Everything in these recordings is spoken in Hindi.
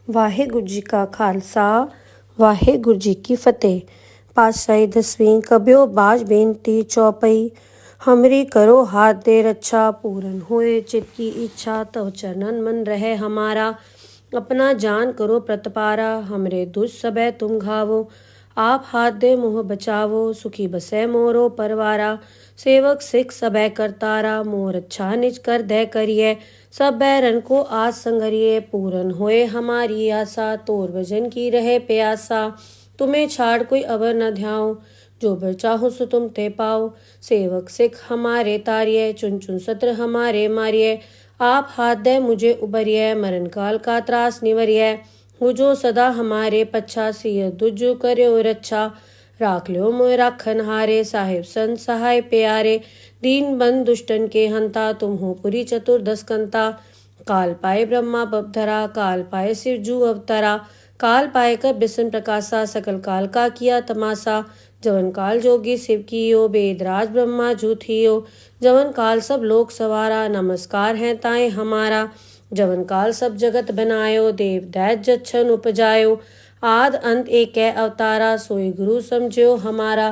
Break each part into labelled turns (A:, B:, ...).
A: ਵਾਹਿਗੁਰੂ ਜੀ ਕਾ ਖਾਲਸਾ ਵਾਹਿਗੁਰੂ ਜੀ ਕੀ ਫਤਿਹ। ਪਾਤਸ਼ਾਹੀ ਦਸਵੀਂ ਕਬਿਓ ਬਾਜ ਬੇਨਤੀ ਚੌਪਈ। हमरी करो हाथ दे रक्षा, पूरन होए चित की इच्छा, तव चरणन मन रहे हमारा। अपना जान करो प्रतपारा, हमरे दुष्ट सबे तुम घावो। आप हाथ दे मुँह बचावो, सुखी बसे मोरो परवारा। सेवक सिख सबे करतारा, मोर अच्छा निज कर दे करिए। सब बैरन को आज संगरिए, पूरन होए हमारी आशा। तोर भजन की रहे प्यासा, तुम्हें छाड़ कोई अवर न ध्याओ। जो बर चाहो सो तुम ते पाओ। सेवक सिख हमारे तारिये, चुन चुन सत्र हमारे मारिये। आप हाथ दे मुझे उबरिये, मरण काल का त्रास निवरिये। हो जो सदा हमारे पच्छा, सिय दुजु कर्यो रक्षा। राख लो मोय राखन हारे, साहिब संत सहाय प्यारे। दीन बंद दुष्टन के हंता, तुम हो पुरी चतुर्दश कंता। काल पाए ब्रह्मा बपधरा, काल पाए शिव जू अवतरा। काल पाए कर बिसन प्रकाशा, सकल काल का किया तमाशा। जवन काल जोगी शिव कियो, वेदराज ब्रह्मा जू थियो। जवन काल सब लोक सवारा, नमस्कार है ताए हमारा। जवन काल सब जगत बनायो, देव दैत जच्छन उपजायो। आद अंत एक अवतारा, सोई गुरु समझो हमारा।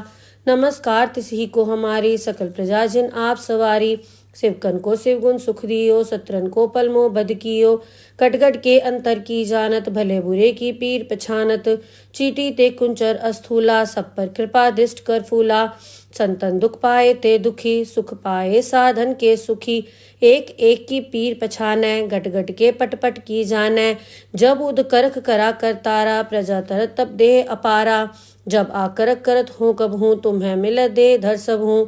A: नमस्कार तिसही को हमारी, सकल प्रजा जिन आप सवारी। शिवकन को शिव गुण सुख दियो, सत्रन को पलमो बद कियो। कटगट के अंतर की जानत, भले बुरे की पीर पछानत। चीटी ते कुंचर अस्थूला, सब पर कृपा दृष्ट कर फूला। संतन दुख पाए ते दुखी, सुख पाए साधन के सुखी। एक एक की पीर पछानै, गट गट के पट पट की जानै। जब उद करख करा करतारा, प्रजा तरत तब देह अपारा। जब आकरक करत हो कब हूँ, तुम्हें मिल दे धर सब हूँ।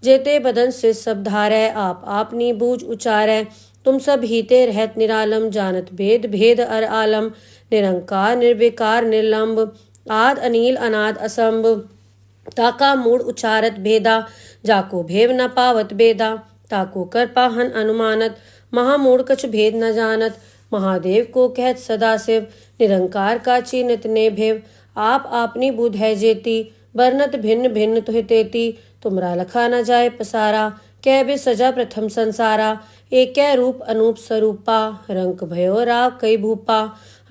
A: जेते बदन से सब धारै, आप आपनी बूझ उचारै। तुम सब हीते रहत निरालम, जानत भेद भेद अर आलम। निरंकार निर्विकार निर्लंब, आद अनील अनाद असंभ। ताका मूड उचारत भेदा, जाको भेव न पावत बेदा। ताको कर पाहन अनुमानत, महामूड कछ भेद न जानत। महादेव को कहत सदा शिव, निरंकार का चीनत ने भेव। आप आपनी बुध है जेती, बरनत भिन्न भिन्न तुहि तेती। तुमरा लखा न जाए पसारा, कै बे सजा प्रथम संसारा। एक रूप अनूप स्वरूपा, रंक भयो राव कई भूपा।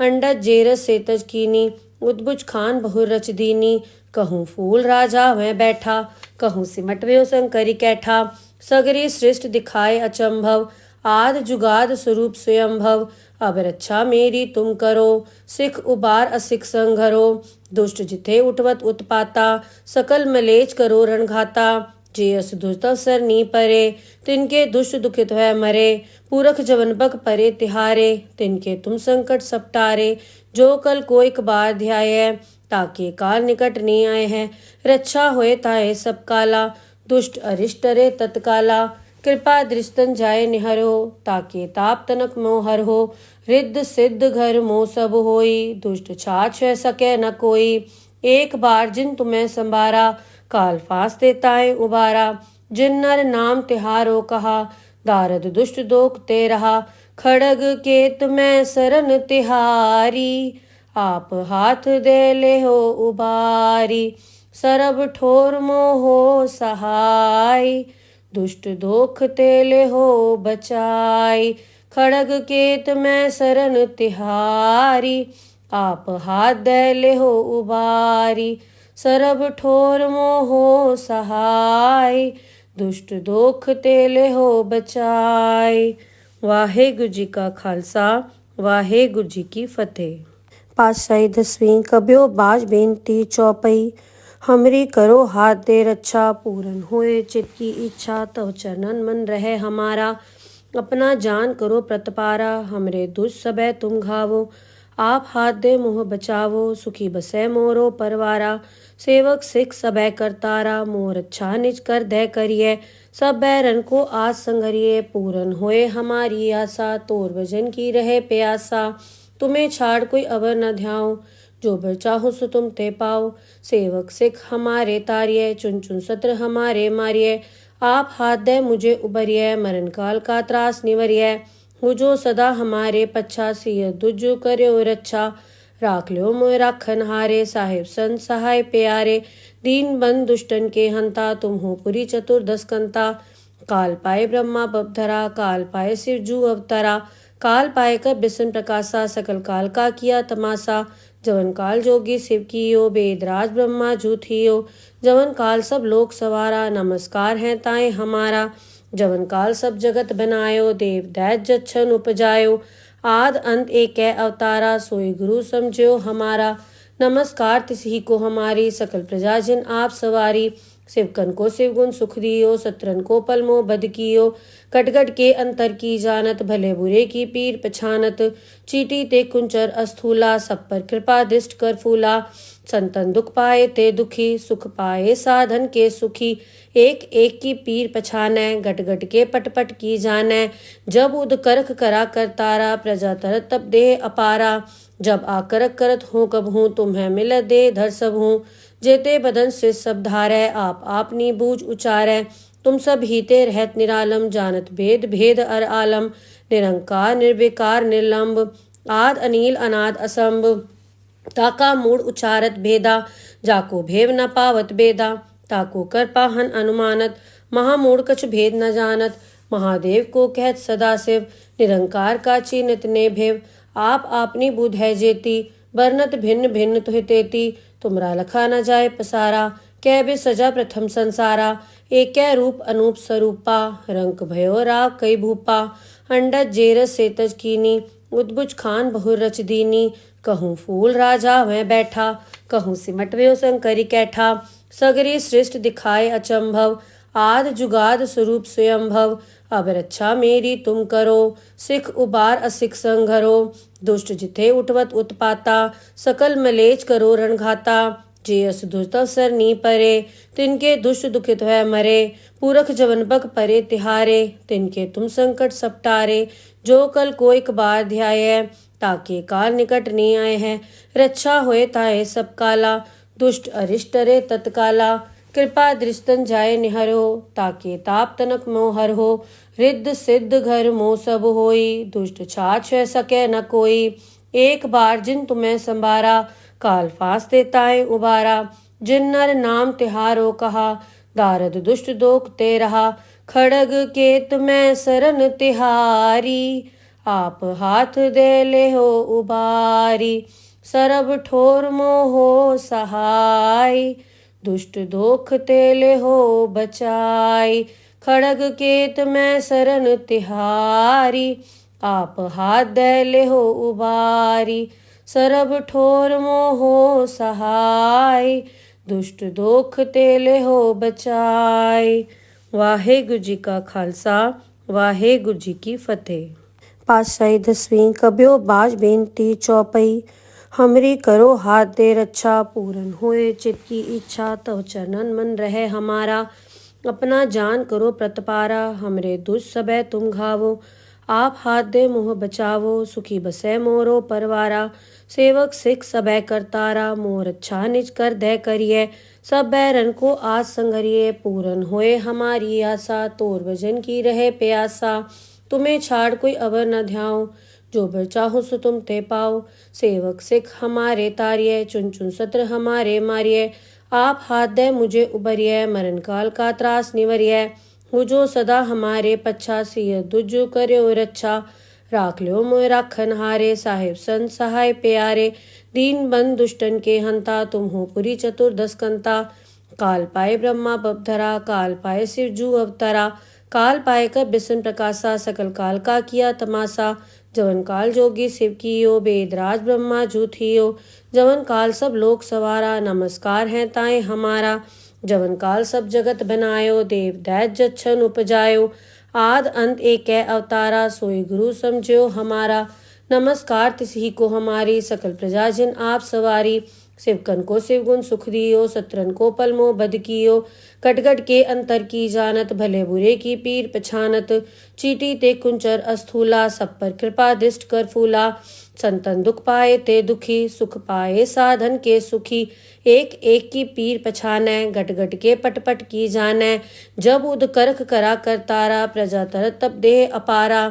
A: अंडज जेरस सेतज कीनी, उद्भुज खान बहुर रच दीनी। कहूँ फूल राजा वह बैठा, कहूँ सिमट व्यो शंकरी कैठा। सगरी सृष्ट दिखाए अचंभव, आद जुगाद स्वरूप स्वयंभव। अब रक्षा मेरी तुम करो, सिख उबार असिख संघरो। दुष्ट जिथे उठवत उत्पाता, सकल मलेच करो रणघाता। जे अस दुष्ट अवसर नी परे, तिनके दुष्ट दुखित है मरे। पूरख जवन बक परे तिहारे, तिनके तुम संकट सपटारे। जो कल को एक बार ध्याय, ताके काल निकट नहीं आए हैं। रक्षा होए ताए सब काला, दुष्ट अरिष्ट रे तत्काला। कृपा दृष्टन जाए निहरो, ताके ताप तनक मोहर हो। रिद्ध सिद्ध घर मोह सब होई, दुष्ट छाछ सके न कोई। एक बार जिन तुम्हें संभारा, काल फांस देताए उबारा। जिन नर नाम तिहारो कहा, दारद दुष्ट दोख ते रहा। खड़ग केत में सरन तिहारी, आप हाथ दे ले हो उबारी। सरब ठोर मोहो सहाय, दुष्ट दोख तेले हो बचाई। खड़ग केत में सरन तिहारी, आप हाथ दे ले हो उबारी। सरब ठोर मोहो सहाय, दुष्ट दोख तेले हो बचाई। वाहेगुरु जी का खालसा वाहेगुरु जी की फतेह। पातशाही दसवीं कबियो बाज बेनती चौपई। हमरी करो हाथ दे रक्षा, पूरन होए चित की इच्छा। तव चरणन मन रहे हमारा। अपना जान करो प्रतपारा, हमरे दुष्ट सबे तुम घावो। आप हाथ दे मुँह बचावो, सुखी बसे मोरो परवारा। सेवक सिख सबे करतारा, मोर अच्छा निज कर दे करिए। सब बैरन को आज संगरिए, पूरन होए हमारी आशा। तोर भजन की रहे प्यासा, तुम्हें छाड़ कोई अवर न ध्याओ। जो बर चाहो सो तुम ते पाओ। सेवक सिख हमारे तारिये, चुन चुन सत्र हमारे मारिये। आप हाथ दे मुझे उबरिये, मरण काल का त्रास निवरिये। हो जो सदा हमारे पच्छा, सिय दुजु कर्यो रक्षा। राख लो मोय राखन हारे, साहिब संत सहाय प्यारे। दीन बंद दुष्टन के हंता, तुम हो पुरी चतुर्दश कंता। काल पाए ब्रह्मा बपधरा, काल पाए शिव जू अवतरा। काल पाए कर बिसन प्रकाशा सकल काल का किया तमाशा। जवन काल जोगी शिव कियो बेदराज ब्रह्मा जूथियो। जवन काल सब लोक सवारा नमस्कार है ताए हमारा। जवन काल सब जगत बनायो देव दैत जच्छन उपजायो। आद अंत एक अवतारा सोई गुरु समझो हमारा। नमस्कार तिसही को हमारी सकल प्रजा जिन आप सवारी। शिवकन को शिवगुण सुख दियो सत्रन को पलमो बद कियो। कटगट के अंतर की जानत भले बुरे की पीर पछानत। चीटी ते कुंचर अस्थूला सब पर कृपा दृष्ट कर फूला। संतन दुख पाए ते दुखी सुख पाए साधन के सुखी। एक एक की पीर पछानै गट गट के पट पट की जानै। जब उद करख करा कर तारा प्रजा तरत तब देह अपारा। जब आकरक करत हूँ कब हूँ तुम्हें मिल दे धर सब हूँ। जेते बदन से सब धारै आप आपनी बूझ उचारै। तुम सब हीते रहत निरालम जानत भेद भेद अर आलम। निरंकार निर्विकार निर्लंब आद अनील अनाद असंभ। ताका मूड उचारत भेदा जाको भेव न पावत बेदा। ताको कर पाहन अनुमानत महामूड कछ भेद न जानत। महादेव को कहत सदा शिव निरंकार का चिन्हत ने भेव। आप आपनी बुध है जेती बरनत भिन्न भिन्न तुहि तेती। तुमरा लखा न जाए पसारा कै बे सजा प्रथम संसारा। एक रूप अनूप स्वरूपा रंक भयो राव कई भूपा। अंडज जेरस सेतज कीनी उद्भुज खान बहुर रच दीनी। कहूँ फूल राजा वह बैठा कहूँ सिमट व्यो शंकरी कैठा। सगरी सृष्ट दिखाए अचंभव आद जुगाद स्वरूप स्वयंभव। अब रक्षा मेरी तुम करो सिख उबार असिख संघरो। दुष्ट जिथे उठवत उत्पाता सकल मलेच करो रणघाता। जे अस दुष्ट अवसर नी परे तिनके दुष्ट दुखित है मरे। पुरख जवन बग परे तिहारे तिनके तुम संकट सपटारे। जो कल को एक बार ध्याय ताके काल निकट नहीं आए हैं। रक्षा होए ताए सब काला दुष्ट अरिष्ट रे तत्काला। कृपा दृष्टन जाए निहरो ताके ताप तनक मोहर हो। रिद्ध सिद्ध घर मोह सब होई दुष्ट छाछ सके न कोई। एक बार जिन तुम्हें संभारा काल फांस देताए उबारा। जिन नर नाम तिहारो कहा दारद दुष्ट दोख ते रहा। खड़ग केत में सरन तिहारी आप हाथ दे ले हो उबारी। सरब ठोर मोहो सहाय दुष्ट दोख तेले हो बचाई। खड़ग केत में सरन तिहारी आप हाथ दे ले हो उबारी। सरब ठोर मोहो सहाय दुष्ट दोख तेले हो बचाई। वाहेगुरु जी का खालसा वाहेगुरु जी की फतेह। पातशाही दसवीं कब्यो बाज बेनती चौपई। हमरी करो हाथ दे रक्षा पूरन होए चित की इच्छा। तव चरणन मन रहे हमारा अपना जान करो प्रतपारा। हमरे दुष्ट सबे तुम घावो आप हाथ दे मुँह बचावो। सुखी बसे मोरो परवारा सेवक सिख सबे करतारा। मोर अच्छा निज कर दे करिए सब बैरन को आज संगरिए। पूरन होए हमारी आशा तोर भजन की रहे प्यासा। तुम्हें छाड़ कोई अवर न ध्याओ जो बर चाहो सो तुम ते पाओ। सेवक सिख हमारे तारिये चुन चुन सत्र हमारे मारिये। आप हाथ दे मुझे उबरिये मरण काल का त्रास निवरिये। हो जो सदा हमारे पच्छा सिय दुजो कर्यो रक्षा। राख लो मोय राखन हारे साहिब संत सहाय प्यारे। दीन बंद दुष्टन के हंता तुम हो पुरी चतुर्दश कंता। काल पाए ब्रह्मा बपधरा काल पाए शिव जू अवतरा। काल पाए कर बिसन प्रकाशा सकल काल का किया तमाशा। जवन काल जोगी शिव कियो बेदराज ब्रह्मा जूथियो। जवन काल सब लोक सवारा नमस्कार है ताए हमारा। जवन काल सब जगत बनायो देव दैत जच्छन उपजायो। आद अंत एक अवतारा सोई गुरु समझो हमारा। नमस्कार तिसही को हमारी सकल प्रजा जिन आप सवारी। शिवकन को शिवगुण सुख दियो सत्रन को पलमो बद कियो। कटगट के अंतर की जानत भले बुरे की पीर पछानत। चीटी ते कुंचर अस्थूला सब पर कृपा दृष्ट कर फूला। संतन दुख पाए ते दुखी सुख पाए साधन के सुखी। एक एक की पीर पछानै गट गट के पट पट की जानै। जब उद करख करा कर तारा प्रजा तरत तब देह अपारा।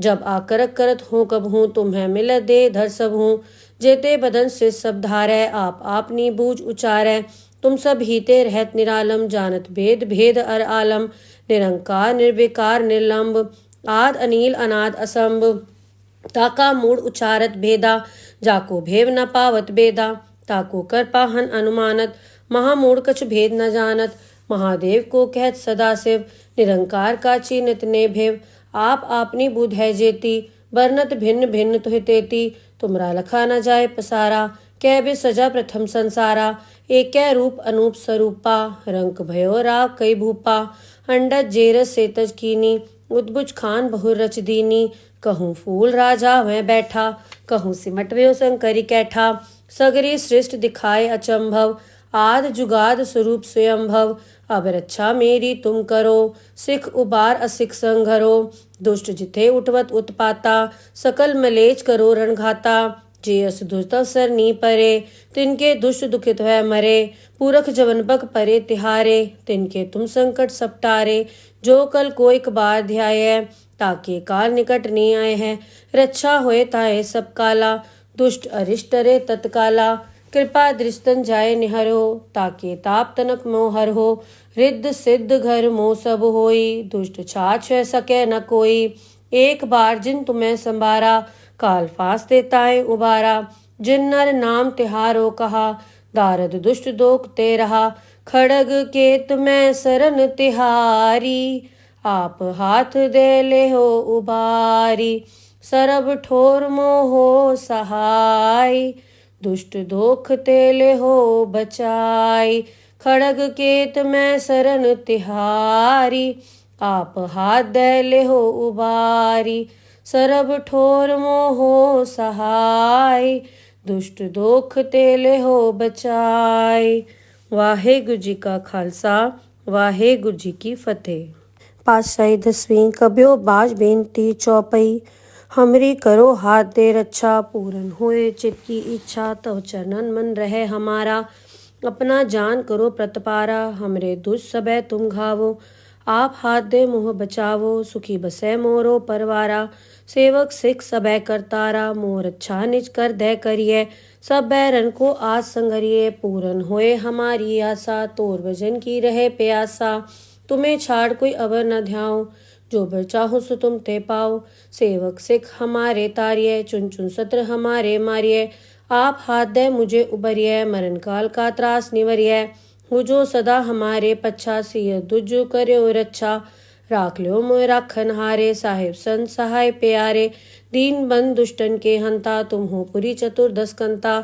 A: जब आकरक करत हूँ कब हूँ तुम्हें मिल दे धर सब हूँ। जेते बदन से सब धारै आप आपनी बूझ उचारै। तुम सब हीते रहत निरालम जानत भेद भेद अर आलम। निरंकार निर्विकार निर्लंब आद अनील अनाद असंभ। ताका मूड उचारत भेदा, जाको भेव न पावत बेदा, ताको कर पाहन अनुमानत, महामूड कछ भेद न जानत, महादेव को कहत सदाशिव, निरंकार का चीनत ने भेव, आप आपनी बुध है जेती, बरनत भिन्न भिन्न तुहि तेती, तुमरा लखा न जाए पसारा, कै बे सजा प्रथम संसारा, एक रूप अनूप स्वरूपा, रंक भयो राव कई भूपा, अंडज जेरस सेतज कीनी, उद्भुज खान बहुर रच दीनी, कहूँ फूल राजा वह बैठा, कहूँ सिमट व्यो शंकरी कैठा, सगरी सृष्ट दिखाए अचंभव, आद जुगाद स्वरूप स्वयंभव, अब रक्षा मेरी तुम करो, सिख उबार असिख संघरो, दुष्ट जिथे उठवत उत्पाता, सकल मलेच करो रणघाता, जे अस दुष्ट अवसर नी परे, तिनके दुष्ट दुखित है मरे, पूरख जवन बक परे तिहारे, तिनके तुम संकट सपटारे, जो कल कोई कबार ध्याय, ताके काल निकट नहीं आए हैं, रक्षा होए ताए सब काला, दुष्ट अरिष्ट रे तत्काला, कृपा दृष्टन जाए निहरो, ताके ताप तनक मोहर हो, रिद्ध सिद्ध घर मोह सब होई, दुष्ट छाछ सके न कोई, एक बार जिन तुम्हें संभारा, काल फांस देताए उबारा, जिन नर नाम तिहारो कहा, दारद दुष्ट दोख ते रहा, खड़ग केत में सरन तिहारी, आप हाथ दे ले हो उबारी, सरब ठोर मोहो सहाय, दुष्ट दोख तेले हो बचाई, खड़ग केत में सरन तिहारी, आप हाथ दे ले हो उबारी, सरब ठोर मोहो सहाय, दुष्ट दोख तेले हो बचाई। वाहेगुरु जी का खालसा, वाहेगुरु जी की फतेह। पातशाही दसवीं कब्यो बाज बेनती चौपई, हमरी करो हाथ दे रक्षा, पूरन होए चित की इच्छा, तव चरणन मन रहे हमारा, अपना जान करो प्रतपारा, हमरे दुष्ट सबे तुम घावो, आप हाथ दे मुँह बचावो, सुखी बसे मोरो परवारा, सेवक सिख सबे करतारा, मोर अच्छा निज कर दे करिए, सब बैरन को आज संगरिए, पूरन होए हमारी आशा, तोर भजन की रहे प्यासा, तुम्हें छाड़ कोई अवर न ध्याओ, जो बर चाहो सो तुम ते पाओ, सेवक सिख हमारे तारिये, चुन चुन सत्र हमारे मारिये, आप हाथ दे मुझे उबरिये, मरण काल का त्रास निवरिये, हो जो सदा हमारे पच्छा, सिय दुजु कर्यो रक्षा, राख लो मोय राखन हारे, साहिब संत सहाय प्यारे, दीन बंद दुष्टन के हंता, तुम हो पुरी चतुर्दश कंता,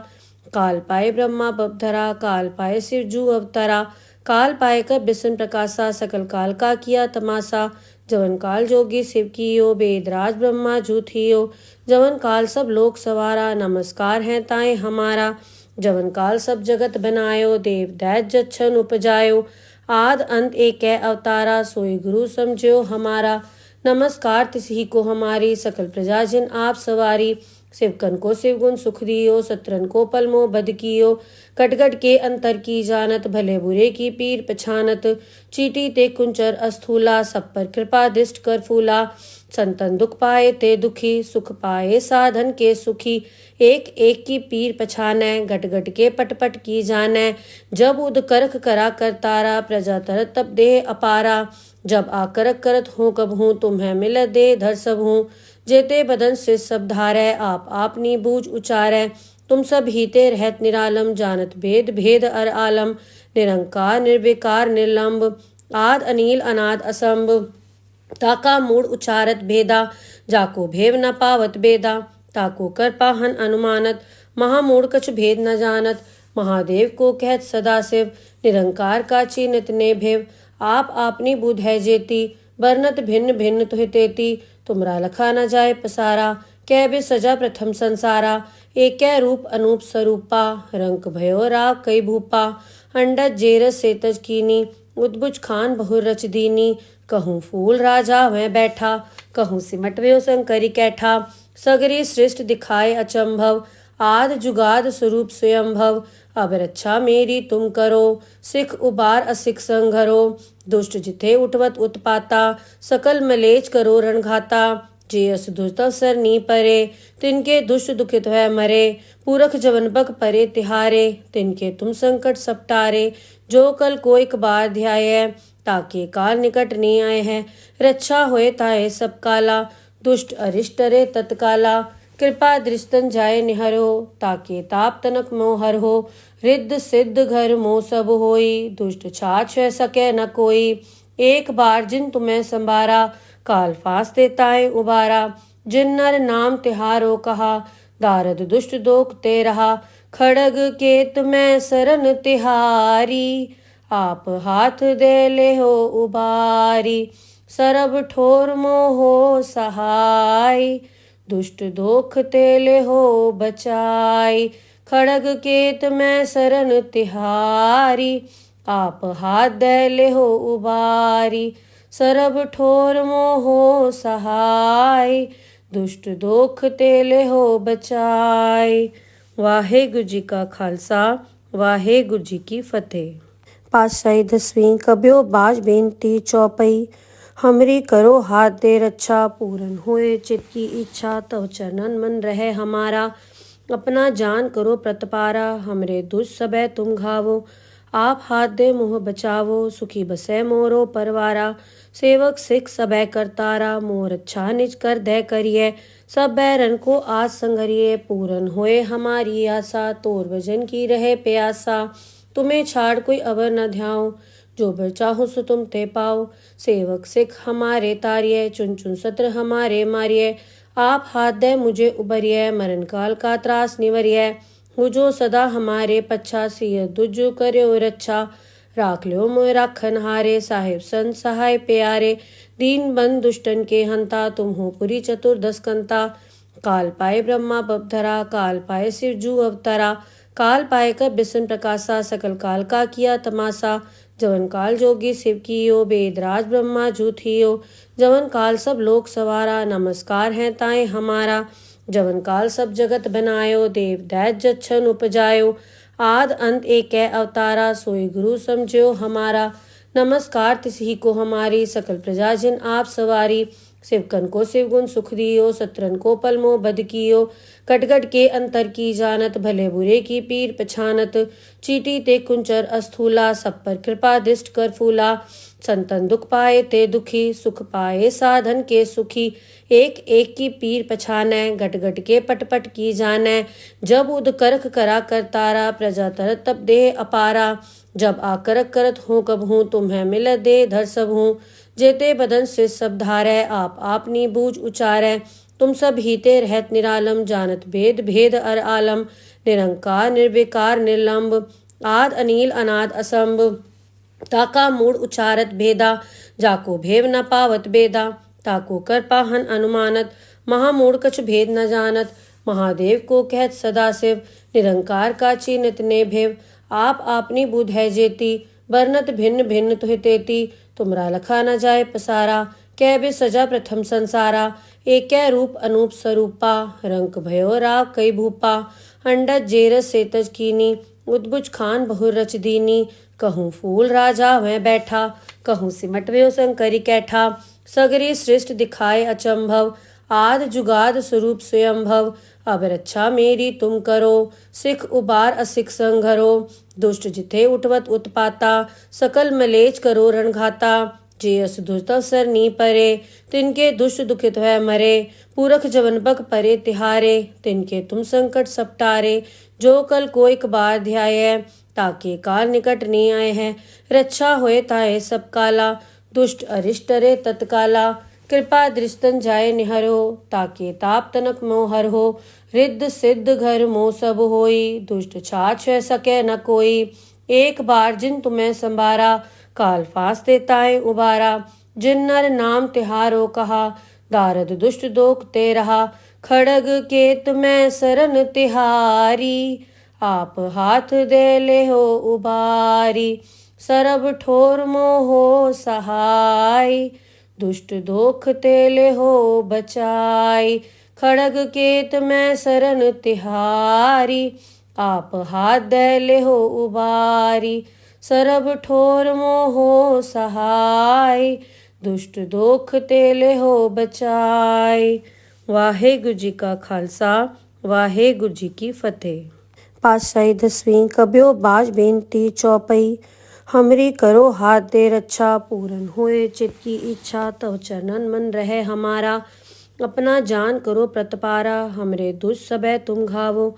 A: काल पाए ब्रह्मा बपधरा, काल पाए शिव जू अवतरा, काल पाए कर बिसन प्रकाशा, सकल काल का किया तमाशा, जवन काल जोगी शिव कियो, बेदराज ब्रह्मा जू थियो, जवन काल सब लोक सवारा, नमस्कार है ताए हमारा, जवन काल सब जगत बनायो, देव दैत जच्छन उपजायो, आद अंत एक अवतारा, सोई गुरु समझो हमारा, नमस्कार तिसही को हमारी, सकल प्रजा जिन आप सवारी, शिवकन को शिवगुण सुख दियो, सत्रन को पलमो बद कियो, कटगट के अंतर की जानत, भले बुरे की पीर पछानत, चीटी ते कुंचर अस्थूला, सब पर कृपा दृष्ट कर फूला, संतन दुख पाए ते दुखी, सुख पाए साधन के सुखी, एक एक की पीर पछाने, घट घट के पट पट की जाने, जब उद करख करा कर तारा, प्रजा तरत तब देह अपारा, जब आकरक करत हूँ कब हूँ, तुम्हें मिल दे धर सब हूँ, जेते बदन से सब धारै, आप आपनी बूझ उचारै, तुम सब हीते रहत निरालम, जानत भेद भेद अर आलम, निरंकार निर्विकार निर्लंब, आद अनील अनाद असंभ, ताका मूड उचारत भेदा, जाको भेव न पावत बेदा, ताको कर पाहन अनुमानत, महामूड कछ भेद न जानत, महादेव को कहत सदाशिव, निरंकार का चीनत ने भेव, आप आपनी बुध है जेती, बरनत भिन्न भिन्न तुहि तेती, तुमरा लखा न जाए पसारा, कै बे सजा प्रथम संसारा, एक रूप अनूप स्वरूपा, रंक भयो राव कई भूपा, अंडज जेरस सेतज कीनी, उद्भुज खान बहुर रच दीनी, कहूँ फूल राजा वह बैठा, कहूँ सिमट व्यो शंकरी कैठा, सगरी सृष्ट दिखाए अचंभव, आद जुगाद स्वरूप स्वयंभव, अब रक्षा मेरी तुम करो, सिख उबार असिख संघरो, दुष्ट जिथे उठवत उत्पाता, सकल मलेच करो रणघाता, जे अस दुष्ट अवसर नी परे, तिनके दुष्ट दुखित है मरे, पूरख जवन बक परे तिहारे, तिनके तुम संकट सपटारे, जो कल कोई कबार ध्याय, ताके काल निकट नहीं आए हैं, रक्षा होए ताए सब काला, दुष्ट अरिष्ट रे तत्काला, कृपा दृष्टन जाय निहरो, ताके ताप तनक मोहर हो, रिद्ध सिद्ध घर मोह सब होई, दुष्ट छाछ सके न कोई, एक बार जिन तुम्हें संभारा, काल फास देताए उबारा, जिन नर नाम तिहारो कहा, दारद दुष्ट दोख ते रहा, खड़ग केत में सरन तिहारी, आप हाथ दे ले हो उबारी, सरब ठोर मोहो सहाय, दुष्ट दोख तेले हो बचाई, खड़ग केत में सरन तिहारी, आप हाथ दे ले हो उबारी, सरब ठोर मोहो सहाय, दुष्ट दोख तेले हो बचाई। वाहेगुरु जी का खालसा, वाहेगुरु जी की फतेह। पातशाही दसवीं कबियो बाज बेनती चौपई, हमरी करो हाथ दे रक्षा, पूरन होए चित की इच्छा, तव चरणन मन रहे हमारा, अपना जान करो प्रतपारा, हमरे दुष्ट सबे तुम घावो, आप हाथ दे मुँह बचावो, सुखी बसे मोरो परवारा, सेवक सिख सबे करतारा, मोर अच्छा निज कर दे करिए, सब बैरन को आज संगरिए, पूरन होए हमारी आशा, तोर भजन की रहे प्यासा, तुम्हें छाड़ कोई अवर न ध्याओ, जो बर चाहो सो तुम ते पाओ, सेवक सिख हमारे तारिये, चुन चुन सत्र हमारे मारिये, आप हाथ दे मुझे उबरिये, मरण काल का त्रास निवरिये, हो जो सदा हमारे पच्छा, सिय दुजु कर्यो रक्षा, राख लो मोय राखन हारे, साहिब संत सहाय प्यारे, दीन बंद दुष्टन के हंता, तुम हो पुरी चतुर्दश कंता, काल पाए ब्रह्मा बपधरा, काल पाए शिव जू अवतरा, काल पाए कर बिसन प्रकाशा, सकल काल का किया तमाशा, जवन काल जोगी शिव कियो, बेदराज ब्रह्मा जूथियो, जवन काल सब लोक सवारा, नमस्कार है ताए हमारा, जवन काल सब जगत बनायो, देव दैत जच्छन उपजायो, आद अंत एक अवतारा, सोई गुरु समझो हमारा, नमस्कार तिसही को हमारी, सकल प्रजा जिन आप सवारी, शिवकन को शिवगुण सुख दियो, सत्रन को पलमो बद कियो, कटगट के अंतर की जानत, भले बुरे की पीर पछानत, चीटी ते कुंचर अस्थूला, सब पर कृपा दृष्ट कर फूला, संतन दुख पाए ते दुखी, सुख पाए साधन के सुखी, एक एक की पीर पछाने, घट घट के पट पट की जाने, जब उद करख करा कर तारा, प्रजा तरत तब देह अपारा, जब आकरक करत हूँ कब हूँ, तुम्हें मिल दे धर सब हूँ, जेते बदन से सब धारै, आप आपनी बूझ उचारै, तुम सब हीते रहत निरालम, जानत भेद भेद अर आलम, निरंकार निर्विकार निर्लंब, आद अनील अनाद असंभ, ताका मूड उचारत भेदा, जाको भेव न पावत बेदा, ताको कर पाहन अनुमानत, महामूढ़ कछ भेद न जानत, महादेव को कहत सदा शिव, निरंकार का चीनत ने भेव, आप आपनी बुध है जेती, बरनत भिन्न भिन्न तुहि तेती, तुमरा लखा न जाए पसारा, कै बे सजा प्रथम संसारा, एक रूप अनूप स्वरूपा, रंक भयो राव कई भूपा, अंडज जेरस सेतज कीनी, उद्भुज खान बहुर रच दीनी, कहूँ फूल राजा वह बैठा, कहूँ सिमट व्यो शंकरी कैठा, सगरी सृष्ट दिखाए अचंभव, आद जुगाद स्वरूप स्वयंभव, अब रक्षा मेरी तुम करो, सिख उबार असिख संघरो, दुष्ट जिथे उठवत उत्पाता, सकल मलेच करो रणघाता, जे अस दुष्ट सर नी परे, तिनके दुष्ट दुखित है मरे, पूरख जवन बग परे तिहारे, तिनके तुम संकट सपटारे, जो कल को एक बार ध्याय, ताके काल निकट नहीं आए हैं, रक्षा होए ताए सब काला, दुष्ट अरिष्ट रे तत्काला, कृपा दृष्टन जाय निहरो, ताके ताप तनक मोहर हो, रिद्ध सिद्ध घर मोह सब होई, दुष्ट छाछ सके न कोई, एक बार जिन तुम्हें संभारा, काल फास देताए उबारा, जिन नर नाम तिहारो कहा, दारद दुष्ट दोख ते रहा, खड़ग केत में सरन तिहारी, आप हाथ दे ले हो उबारी, सरब ठोर मोहो सहाय, दुष्ट दोख तेले हो बचाई, खड़ग केत में सरन तिहारी, आप हाथ दे ले हो उबारी, सरब ठोर मोहो सहाय, दुष्ट दोख तेले हो बचाई। वाहेगुरु जी का खालसा, वाहेगुरु जी की फतेह। पातशाही दसवीं कबियो बाज बेनती चौपई, हमरी करो हाथ दे रक्षा, पूरन होए चित की इच्छा, तव चरणन मन रहे हमारा, अपना जान करो प्रतपारा, हमरे दुष्ट सबे तुम घावो।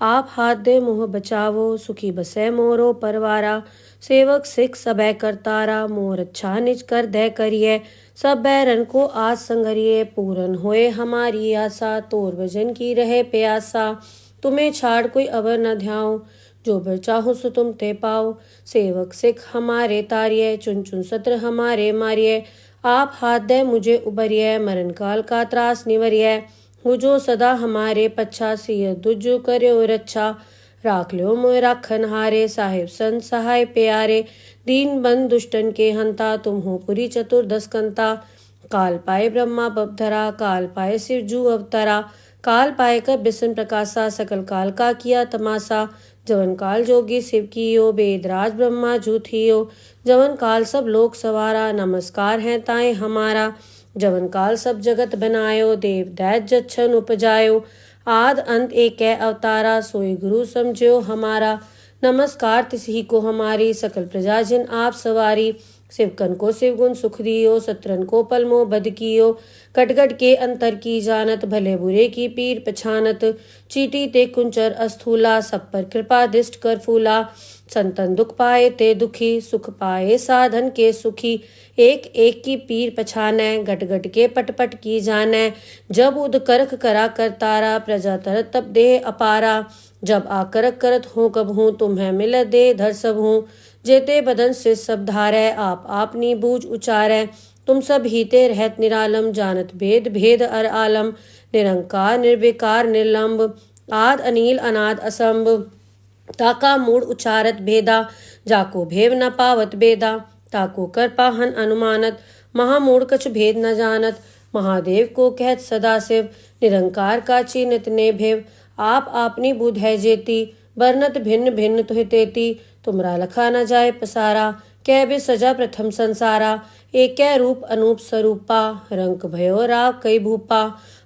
A: आप हाथ दे मुँह बचावो, सुखी बसै मोरो परवारा। सेवक सिख सबे करतारा, मोर अच्छा निज कर दे करिए। सब बैरन को आज संगरिए, पूरन होए हमारी आशा। तोर भजन की रहे प्यासा, तुम्हें छाड़ कोई अवर न ध्याओ। जो बर चाहो सो तुम ते पाओ। सेवक सिख हमारे तारिये, चुन चुन सत्र हमारे मारिये। आप हाथ दे मुझे उबरिये, मरण काल का त्रास निवरिये। हो जो सदा हमारे पच्छा, सिय दुज करो रक्षा। राख लो मोय राखन हारे, साहिब संत सहाय प्यारे। दीन बंद दुष्टन के हंता, तुम हो पुरी चतुर्दश कंता। काल पाए ब्रह्मा बपधरा, काल पाए शिव जू अवतरा। काल पाए कर बिसन प्रकाशा, सकल काल का किया तमाशा। जवन काल जोगी शिव कियो, बेदराज ब्रह्मा जू थियो। जवन काल सब लोक सवारा, नमस्कार है ताए हमारा। जवन काल सब जगत बनायो, देव दैत जच्छन उपजायो। आद अंत एक अवतारा, सोई गुरु समझो हमारा। नमस्कार तिसही को हमारी, सकल प्रजा जिन आप सवारी। शिवकन को शिवगुण सुख दियो, सत्रन को पलमो बद कियो। कटगट के अंतर की जानत, भले बुरे की पीर पछानत। चीटी ते कुंचर अस्थूला, सब पर कृपा दृष्ट कर फूला। संतन दुख पाए ते दुखी, सुख पाए साधन के सुखी। एक एक की पीर पछानै, गट गट के पट पट की जानै। जब उद करख करा कर तारा, प्रजा तरत तब देह अपारा। जब आकरक करत हूँ कब हूँ, तुम्हें मिल दे धर सब हूँ। जेते बदन से सब धारै, आप आपनी बूझ उचारै। तुम सब हीते रहत निरालम, जानत भेद भेद अर आलम। निरंकार निर्विकार निर्लंब, आद अनील अनाद असंभ। ताका मूड उचारत भेदा, जाको भेव न पावत बेदा। ताको कर पाहन अनुमानत, महामूढ़ कछ भेद न जानत। महादेव को कहत सदाशिव, निरंकार का चीनत ने भेव। आप आपनी बुध है जेती, बरनत भिन्न भिन्न तुहि तेती। तुमरा लखा न जाए पसारा, कै बे सजा प्रथम संसारा। एक रूप अनूप स्वरूपा, रंक भयो राव कई भूपा।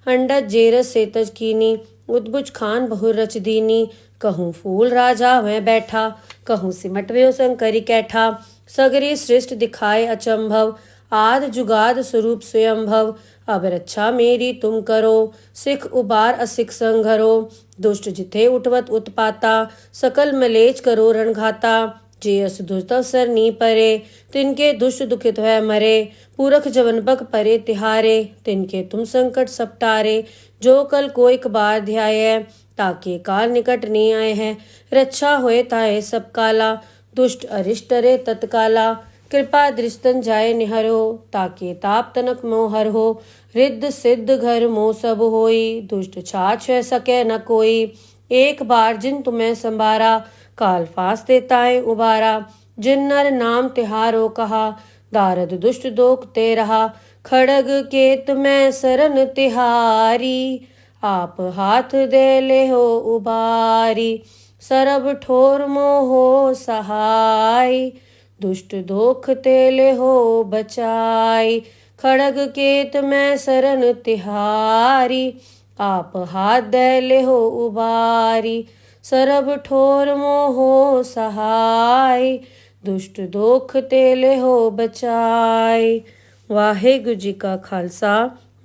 A: अंडज जेरस सेतज कीनी, उद्भुज खान बहुर रच दीनी। कहूँ फूल राजा वह बैठा, कहूँ सिमट व्यो शंकरी कैठा। सगरी सृष्ट दिखाए अचंभव, आद जुगाद स्वरूप स्वयंभव। अब रक्षा मेरी तुम करो, सिख उबार असिख संघरो। दुष्ट जिथे उठवत उत्पाता, सकल मलेच करो रणघाता। जे अस दुष्ट अवसर नी परे, तिनके दुष्ट दुखित है मरे। पूरख जवन बक परे तिहारे, तिनके तुम संकट सपटारे। जो कल को एक बार ध्याय, ताके काल निकट नहीं आए हैं। रक्षा होए ताए सब काला, दुष्ट अरिष्ट रे तत्काला। कृपा दृष्टन जाय निहरो, ताके ताप तनक मोहर हो। रिद्ध सिद्ध घर मोह सब होई, दुष्ट छाछ सके न कोई। एक बार जिन तुम्हें संभारा, काल फास देताए उबारा। जिन नर नाम तिहारो कहा, दारद दुष्ट दोख ते रहा। खड़ग केत में सरन तिहारी, आप हाथ दे ले हो उबारी। सरब ठोर मोहो सहाय, दुष्ट दोख तेले हो बचाई। खड़ग केत में सरन तिहारी, आप हाथ दे ले हो उबारी। सरब ठोर मोहो सहाय, दुष्ट दोख तेले हो बचाई। वाहेगुरु जी का खालसा,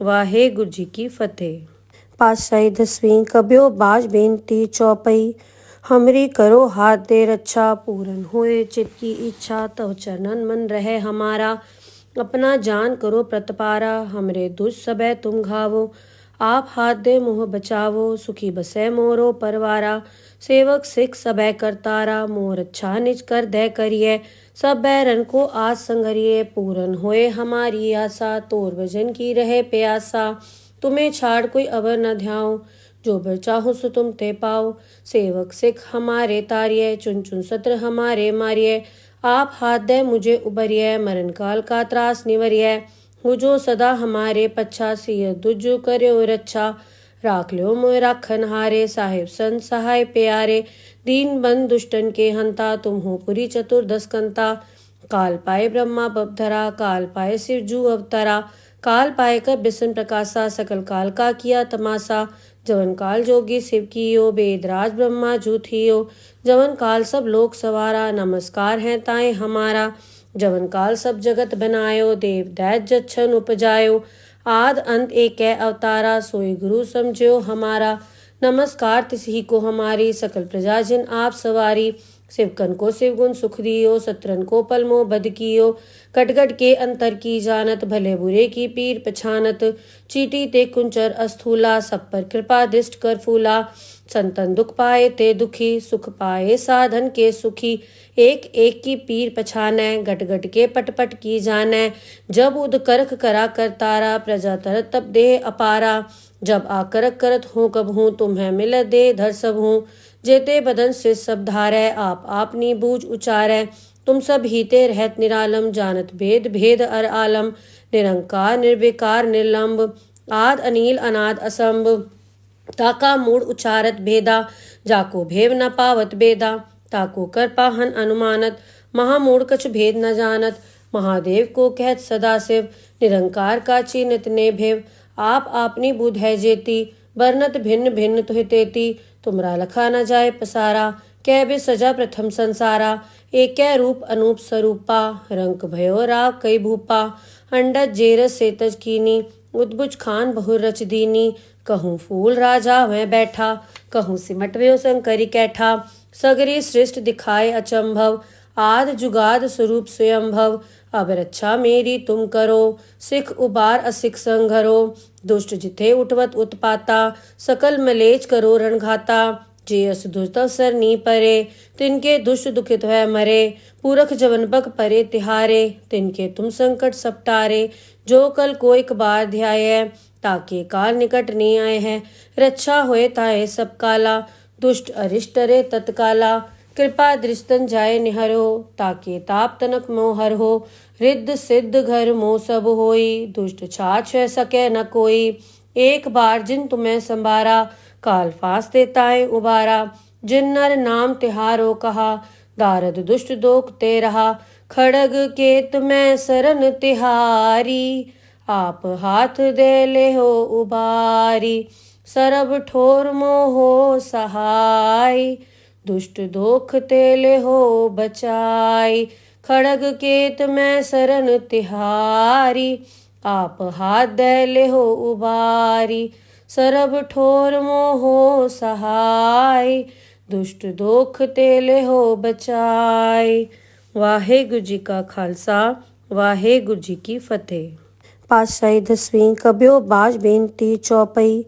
A: वाहेगुरु जी की फतेह। पातशाही दसवीं कब्यो बाज बेनती चौपई। हमरी करो हाथ दे रक्षा, पूरन होए चित की इच्छा। तव चरणन मन रहे हमारा, अपना जान करो प्रतपारा। हमरे दुष्ट सबे तुम घावो, आप हाथ दे मुँह बचावो। सुखी बसै मोरो परवारा, सेवक सिख सबे करतारा। मोर अच्छा निज कर दे करिए, सब बैरन को आज संगरिए। पूरन होए हमारी आशा, तोर भजन की रहे प्यासा। तुम्हें छाड़ कोई अवर न ध्याओ, जो बर चाहो सो तुम ते पाओ। सेवक सिख हमारे तारिये, चुन चुन सत्र हमारे मारिये। आप हाथ दे मुझे उबरिये, मरण काल का त्रास निवरिये। हो जो सदा हमारे पच्छा, सिय दुज करो रक्षा। राख लो मोय राखन हारे, साहिब संत सहाय प्यारे। दीन बंद दुष्टन के हंता, तुम हो पुरी चतुर्दश कंता। काल पाए ब्रह्मा बपधरा, काल पाए शिव जू अवतरा। काल पाए कर बिसन प्रकाशा, सकल काल का किया तमाशा। जवन काल जोगी शिव कियो, बेदराज ब्रह्मा जू थियो। जवन काल सब लोक सवारा, नमस्कार है ताए हमारा। जवन काल सब जगत बनायो, देव दैत जच्छन उपजायो। आद अंत एक अवतारा सोई गुरु समझो हमारा। नमस्कार तिसही को हमारी सकल प्रजाजन आप सवारी। शिवकन को शिवगुण सुख दियो सत्रन को पलमो बद कियो। कटगट के अंतर की जानत भले बुरे की पीर पछानत। चीटी ते कुंचर अस्थूला सब पर कृपा दृष्ट कर फूला। संतन दुख पाए ते दुखी सुख पाए साधन के सुखी। एक एक की पीर पछानै गट गट के पट पट की जानै। जब उद करख करा कर तारा प्रजा तरत तब देह अपारा। जब आकरक करत हूँ कब हूँ तुम्हें मिल दे धर सब हूँ। जेते बदन से सब धारै आप आपनी बूझ उचारै। तुम सब हीते रहत निरालम जानत भेद भेद अर आलम। निरंकार निर्विकार निर्लंब आद अनील अनाद असंभ। ताका मूड उचारत भेदा जाको भेव न पावत बेदा। ताको कर पाहन अनुमानत महामूड कछ भेद न जानत। महादेव को कहत सदाशिव निरंकार का चीनित ने भेव। आप आपनी बुध है जेती बरनत भिन्न भिन्न तुहि तेती। तुमरा लखा न जाए पसारा कै बे सजा प्रथम संसारा। एक रूप अनूप स्वरूपा रंक भयो राव कई भूपा। अंडज जेरस सेतज कीनी उद्भुज खान बहुर रच दीनी। कहूँ फूल राजा वह बैठा कहूँ सिमट व्यो शंकरी कैठा। सगरी सृष्ट दिखाए अचंभव आद जुगाद स्वरूप स्वयंभव। अब रक्षा मेरी तुम करो सिख उबार असिख संघरो। दुष्ट जिथे उठवत उत्पाता सकल मलेच करो रणघाता। जे अस दुष्ट अवसर नी परे तिनके दुष्ट दुखित है मरे। पूरख जवन बक परे तिहारे तिनके तुम संकट सपटारे। जो कल को एक बार ध्याय ताके काल निकट नहीं आए हैं। रक्षा होए ताए सब काला दुष्ट अरिष्ट रे तत्काला। कृपा दृष्टन जाए निहरो ताके ताप तनक मोहर हो। रिद्ध सिद्ध घर मोह सब होई दुष्ट छाछ सके न कोई। एक बार जिन तुम्हें संभारा काल फास देताए उबारा। जिन नर नाम तिहारो कहा दारद दुष्ट दोख ते रहा। खड़ग केत में सरन तिहारी आप हाथ दे ले हो उबारी। सरब ठोर मोहो सहाय दुष्ट दोख तेले हो बचाई। खड़ग केत में सरन तिहारी आप हाथ दे ले हो उबारी। सरब ठोर मोहो सहाय दुष्ट दोख तेले हो बचाई। वाहेगुरु जी का खालसा वाहेगुरु जी की फतेह। पातशाही दसवीं कब्यो बाज बेनती चौपई।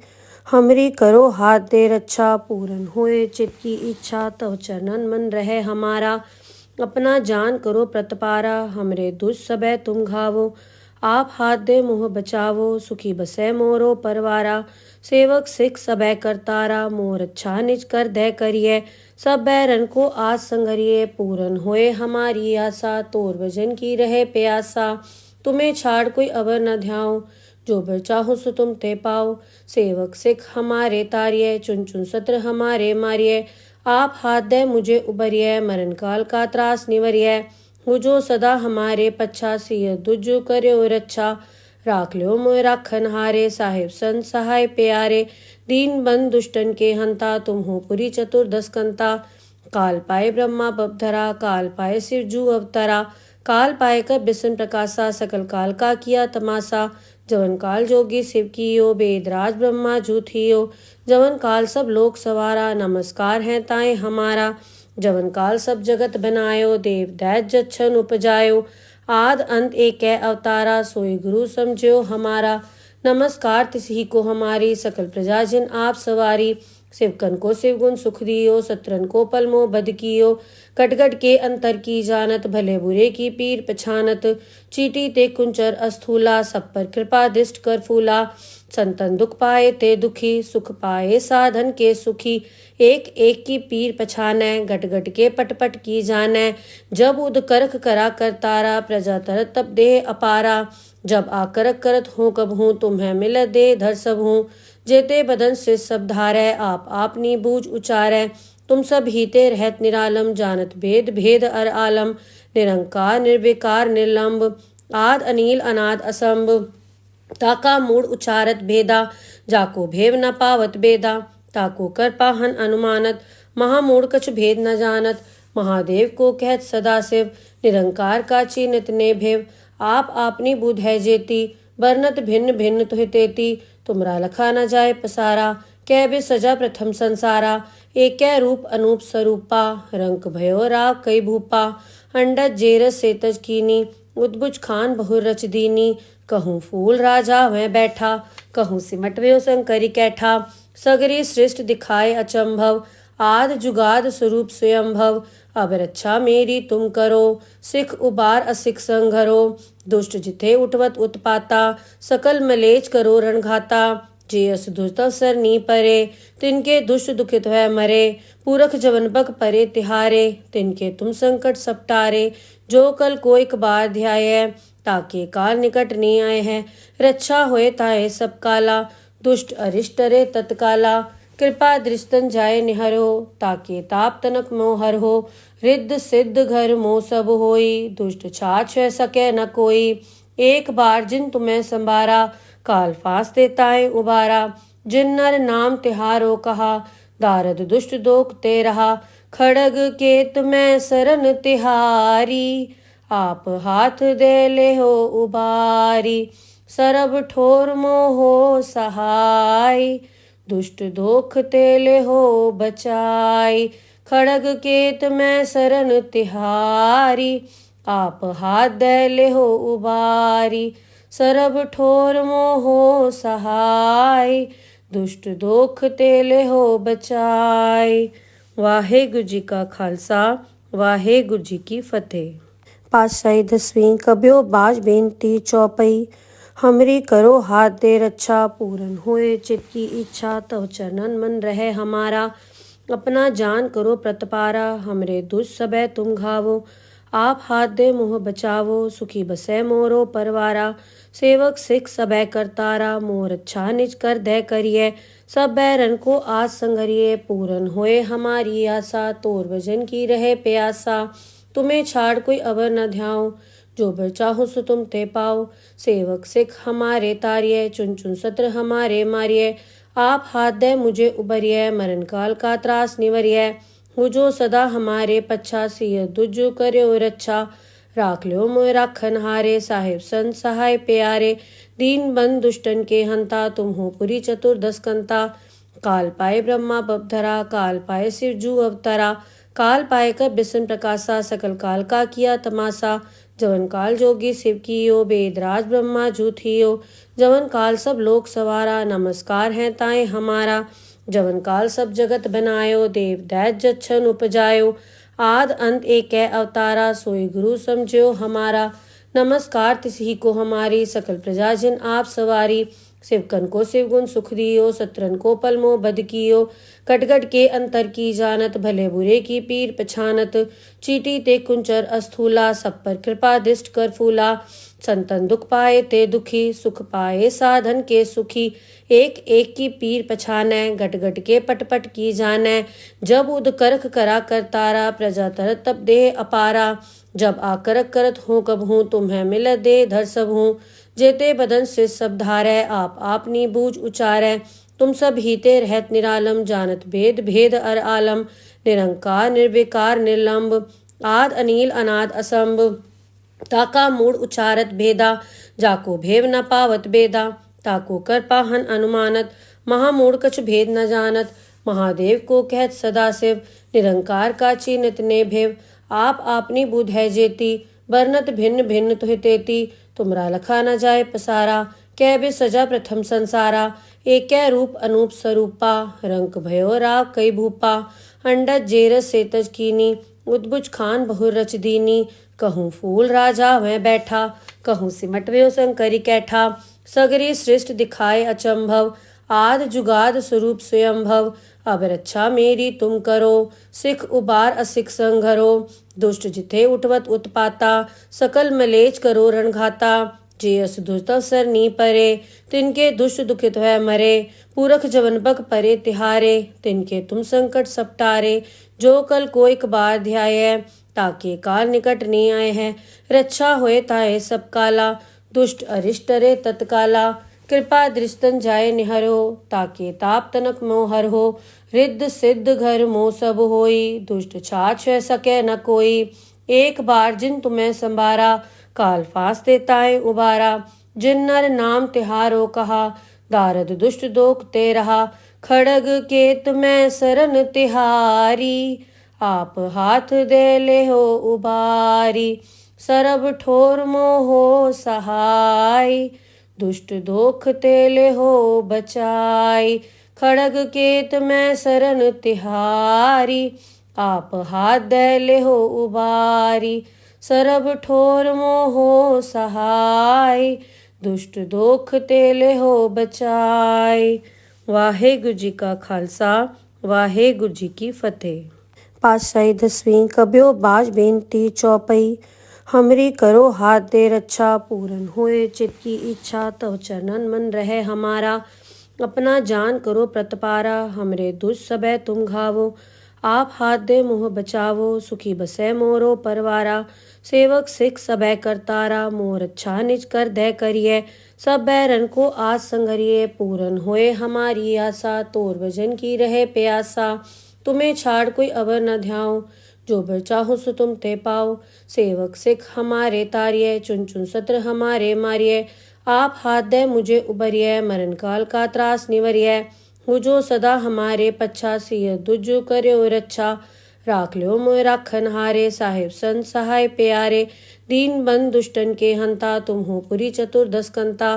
A: हमरी करो हाथ दे रक्षा पूरन होए चित की इच्छा। तव चरणन मन रहे हमारा अपना जान करो प्रतपारा। हमरे दुष्ट सबे तुम घावो आप हाथ दे मुँह बचावो। सुखी बसे मोरो परवारा सेवक सिख सबे करतारा। मोर अच्छा निज कर दे करिए सब बैरन को आज संगरिए। पूरन होए हमारी आशा तोर भजन की रहे प्यासा। तुम्हें छाड़ कोई अवर न ध्याओ जो बर चाहो सो तुम ते पाओ। सेवक सिख हमारे तारिये चुन चुन सत्र हमारे मारिये। आप हाथ दे मुझे उबरिये मरण काल का त्रास निवरिये। हो जो सदा हमारे पच्छा सिय दुजु कर्यो रक्षा। राख लो मोय राखन हारे साहिब संत सहाय प्यारे। दीन बंद दुष्टन के हंता तुम हो पुरी चतुर्दश कंता। काल पाए ब्रह्मा बपधरा काल पाए शिव जू अवतरा। काल पाए कर बिसन प्रकाशा सकल काल का किया तमाशा। जवन काल जोगी शिव कियो बेदराज ब्रह्मा जूथियो। जवन काल सब लोक सवारा नमस्कार है ताए हमारा। जवन काल सब जगत बनायो देव दैत जच्छन उपजायो। आद अंत एक अवतारा सोई गुरु समझो हमारा। नमस्कार तिसही को हमारी सकल प्रजाजन आप सवारी। शिवकन को शिवगुण सुख दियो सत्रन को पलमो बद कियो। कटगट के अंतर की जानत भले बुरे की पीर पछानत। चीटी ते कुंचर अस्थूला सब पर कृपा दृष्ट कर फूला। संतन दुख पाए ते दुखी सुख पाए साधन के सुखी। एक एक की पीर पछानै गट गट के पट पट की जानै। जब उद करख करा कर तारा प्रजा तरत तब देह अपारा। जब आकरक करत हूँ कब हूँ तुम्हें मिल दे धर सब हूँ। जेते बदन से सब धारै आप आपनी बूझ उचारै। तुम सब हीते रहत निरालम जानत भेद भेद अर आलम। निरंकार निर्विकार निर्लंब आद अनील अनाद असंभ। ताका मूड उचारत भेदा जाको भेव न पावत बेदा। ताको कर पाहन अनुमानत महामूड कछ भेद न जानत। महादेव को कहत सदाशिव निरंकार का चीनित ने भेव। आप आपनी बुध है जेती बरनत भिन्न भिन्न तुहि तेती, तुमरा लखा न जाय पसारा। कै बे सजा प्रथम संसारा, एक रूप अनूप स्वरूपा। रंक भयो राव कई भूपा, अंडज जेरस सेतज कीनी। उद्भुज खान बहुर रच दीनी, कहूँ फूल राजा वह बैठा। कहूँ सिमट व्यो शंकरी कैठा, सगरी सृष्ट दिखाए अचंभव। आद जुगाद स्वरूप स्वयंभव, अब रक्षा मेरी तुम करो। सिख उबार असिख संघरो, दुष्ट जिथे उठवत उत्पाता। सकल मलेच करो रणघाता, जे अस दुष्ट अवसर नी परे। तिनके दुष्ट दुखित है मरे, पूरख जवन बक परे तिहारे। तिनके तुम संकट सपटारे, जो कल कोई बार ध्याय। ताके काल निकट नी आए हैं, रक्षा होए ताए सब काला। दुष्ट अरिष्ट रे तत्काला, कृपा दृष्टन जाय निहरो। ताके ताप तनक मोहर हो, रिद्ध सिद्ध घर मोह सब होई। दुष्ट छाछ सके न कोई, एक बार जिन तुम्हें संभारा। काल फास देताए उबारा, जिन नर नाम तिहारो कहा। दारद दुष्ट दोख ते रहा, खड़ग केत में सरन तिहारी। आप हाथ दे ले हो उबारी, सरब ठोर मोहो सहाय। दुष्ट दोख ते ले हो बचाई, खड़ग केत में सरन तिहारी। आप हाथ दे ले हो उबारी, सरब ठोर मोहो सहाय। दुष्ट दोख ते ले हो बचाई। वाहेगुरु जी का खालसा, वाहेगुरु जी की फतेह। पातशाही दसवीं कब्यो बाज बेनती चौपई। हमरी करो हाथ दे रक्षा, पूरन होए चित की इच्छा। तव चरणन मन रहे हमारा, अपना जान करो प्रतपारा। हमरे दुष्ट सबे तुम घावो, आप हाथ दे मोह बचावो। सुखी बसे मोरो परवारा, सेवक सिख सबे करतारा। मोर अच्छा निज कर दे करिए, सब बैरन को आज संगरिए। पूरन होए हमारी आशा, तोर भजन की रहे प्यासा। तुम्हें छाड़ कोई अवर न ध्याओ, जो बर चाहो सो तुम ते पाओ। सेवक सिख हमारे तारिये, चुन चुन सत्र हमारे मारिये। आप हाथ दे मुझे उबरिये, मरण काल का त्रास निवरिये। हो जो सदा हमारे पच्छा, सिय दुजु कर्यो रक्षा। राख ल्यो मोय राखन हारे, साहिब संत सहाय प्यारे। दीन बंद दुष्टन के हंता, तुम हो पुरी चतुर्दश कंता। काल पाए ब्रह्मा बपधरा, काल पाए शिव जू अवतरा। काल पाए कर बिसन प्रकाशा, सकल काल का किया तमाशा। जवन काल जोगी शिव कियो, बेदराज ब्रह्मा जू थियो। जवन काल सब लोक सवारा, नमस्कार है ताए हमारा। जवन काल सब जगत बनायो, देव दैत जच्छन उपजायो। आद अंत एक अवतारा, सोई गुरु समझो हमारा। नमस्कार तिसही को हमारी, सकल प्रजा जिन आप सवारी। शिवकन को शिवगुण सुख दियो, सत्रन को पलमो बद कियो। कटगट के अंतर की जानत, भले बुरे की पीर पछानत। चीटी ते कुंचर अस्थूला, सब पर कृपा दृष्ट कर फूला। संतन दुख पाए ते दुखी, सुख पाए साधन के सुखी। एक एक की पीर पछानै, गट गट के पट पट की जानै। जब उद करख करा कर तारा, प्रजा तरत तब देह अपारा। जब आकरक करत हूँ कब हूँ, तुम्हें मिल दे धर सब हूँ। जेते बदन से सब धारै, आप आपनी बूझ उचारै। तुम सब हीते रहत निरालम, जानत भेद भेद अर आलम। निरंकार निर्विकार निर्लंब, आद अनील अनाद असंभ। ताका मूड उचारत भेदा, जाको भेव न पावत बेदा। ताको कर पाहन अनुमानत, महामूढ़ कछ भेद न जानत। महादेव को कहत सदा शिव, निरंकार का चीनत ने भेव। आप आपनी बुध है जेती, बरनत भिन्न भिन्न तुहि तेती। तुमरा लखा न जाय पसारा, कै बे सजा प्रथम संसारा। एक रूप अनूप स्वरूपा, रंक भयो राव कई भूपा। अंडज जेरस सेतज कीनी, उद्भुज खान बहुर रच दीनी। कहूँ फूल राजा वह बैठा, कहूँ सिमट व्यो शंकरी कैठा। सगरी सृष्ट दिखाए अचंभव, आद जुगाद स्वरूप स्वयंभव। अब रक्षा मेरी तुम करो, सिख उबार असिख संघरो। दुष्ट जिथे उठवत उत्पाता, सकल मलेच करो रणघाता। जे अस दुष्ट अवसर नी परे, तिनके दुष्ट दुखित है मरे। पूरख जवन बक परे तिहारे, तिनके तुम संकट सपटारे। जो कल कोई बार ध्याय, ताके काल निकट नी आए हैं। रक्षा होए ताए सब काला, दुष्ट अरिष्ट रे तत्काला। कृपा दृष्टन जाय निहरो, ताके ताप तनक मोहर हो। रिद्ध सिद्ध घर मोह सब होई, दुष्ट छाछ सके न कोई। एक बार जिन तुम्हें संभारा, काल फास देताए उबारा। जिन नर नाम तिहारो कहा, दारद दुष्ट दोख ते रहा। खड़ग केत मैं सरन तिहारी, आप हाथ दे ले हो उबारी। सरब ठोर मोहो सहाय, दुष्ट दोख ते ले हो बचाई। खड़ग केत मैं सरन तिहारी, आप हाथ दे ले हो उबारी। सरब ठोर मोहो सहाय, दुष्ट दोख ते ले हो बचाई। वाहेगुरु जी का खालसा, वाहेगुरु जी की फतेह। पातशाही दसवीं कबियो बाज बेनती चौपई। हमरी करो हाथ दे रक्षा, पूरन होए चित की इच्छा। तव चरणन मन रहे हमारा, अपना जान करो प्रतपारा। हमरे दुष्ट सबे तुम घावो, आप हाथ दे मोह बचावो। सुखी बसै मोरो परवारा, सेवक सिख सबे करतारा। मोर अच्छा निज कर दे करिए, सब बैरन को आस संगरिए। पूरन होए हमारी आशा, तोर भजन की रहे प्यासा। तुम्हें छाड़ कोई अवर न ध्याओ, जो बर चाहो सो तुम ते पाओ। सेवक सिख हमारे तारिये, चुन चुन सत्र हमारे मारिये। आप हाथ दे मुझे उबरिये, मरण काल का त्रास निवरिये। हो जो सदा हमारे पच्छा, सिय दुजु कर्यो रक्षा। राख ल्यो मोय राखन हारे, साहिब संत सहाय प्यारे। दीन बंद दुष्टन के हंता, तुम हो पुरी चतुर्दश कंता।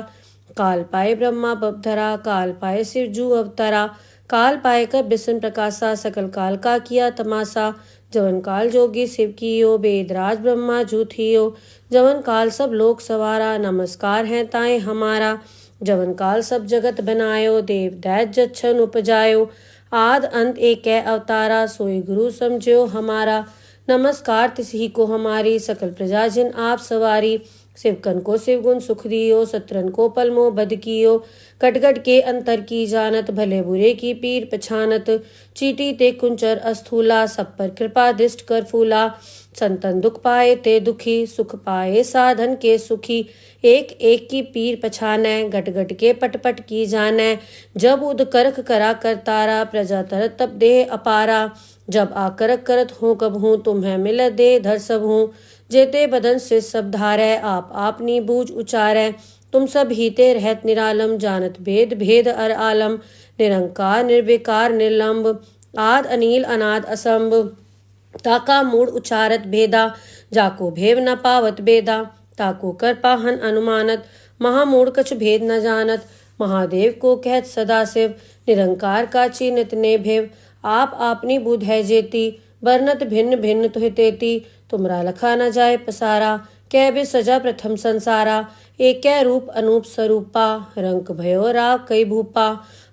A: काल पाए ब्रह्मा बपधरा, काल पाए शिव जू अवतरा। काल पाए कर बिसन प्रकाशा, सकल काल का किया तमाशा। जवन काल जोगी शिव कियो, वेदराज ब्रह्मा जू थियो। जवन काल सब लोक सवारा, नमस्कार है ताए हमारा। जवन काल सब जगत बनायो, देव दैत जच्छन उपजायो। आद अंत एक अवतारा, सोई गुरु समझो हमारा। नमस्कार तिसही को हमारी, सकल प्रजा जिन आप सवारी। शिवकन को शिव गुण सुख दियो, सत्रन को पल मोह बद कियो। कटगट के अंतर की जानत, भले बुरे की पीर पछानत। चीटी ते कुंचर अस्थूला, सब पर कृपा दृष्ट कर फूला। संतन दुख पाए ते दुखी, सुख पाए साधन के सुखी। एक एक की पीर पछानै, गट गट के पट पट की जानै। जब उद करख करा करतारा, प्रजा तरत तब देह अपारा। जब आकरक करत हूँ कब हूँ, तुम्हें मिल दे धर सब हूँ। जेते बदन से सब धारै, आप आपनी बूझ उचारै। तुम सब हीते रहत निरालम, जानत भेद भेद अर आलम। निरंकार निर्विकार निर्लंब, आद अनील अनाद असंभ। ताका मूड उचारत भेदा, जाको भेव न पावत बेदा। ताको कर पाहन अनुमानत, महामूढ़ कछ भेद न जानत। महादेव को कहत सदा शिव, निरंकार का चीनित ने भेव। आप आपनी बुध है जेती, बरनत भिन्न भिन्न तुहि तेती। तुमरा लखा न जाए पसारा, कै बे सजा प्रथम संसारा। एक रूप अनूप स्वरूपा, रंक भयो राव कई भूपा।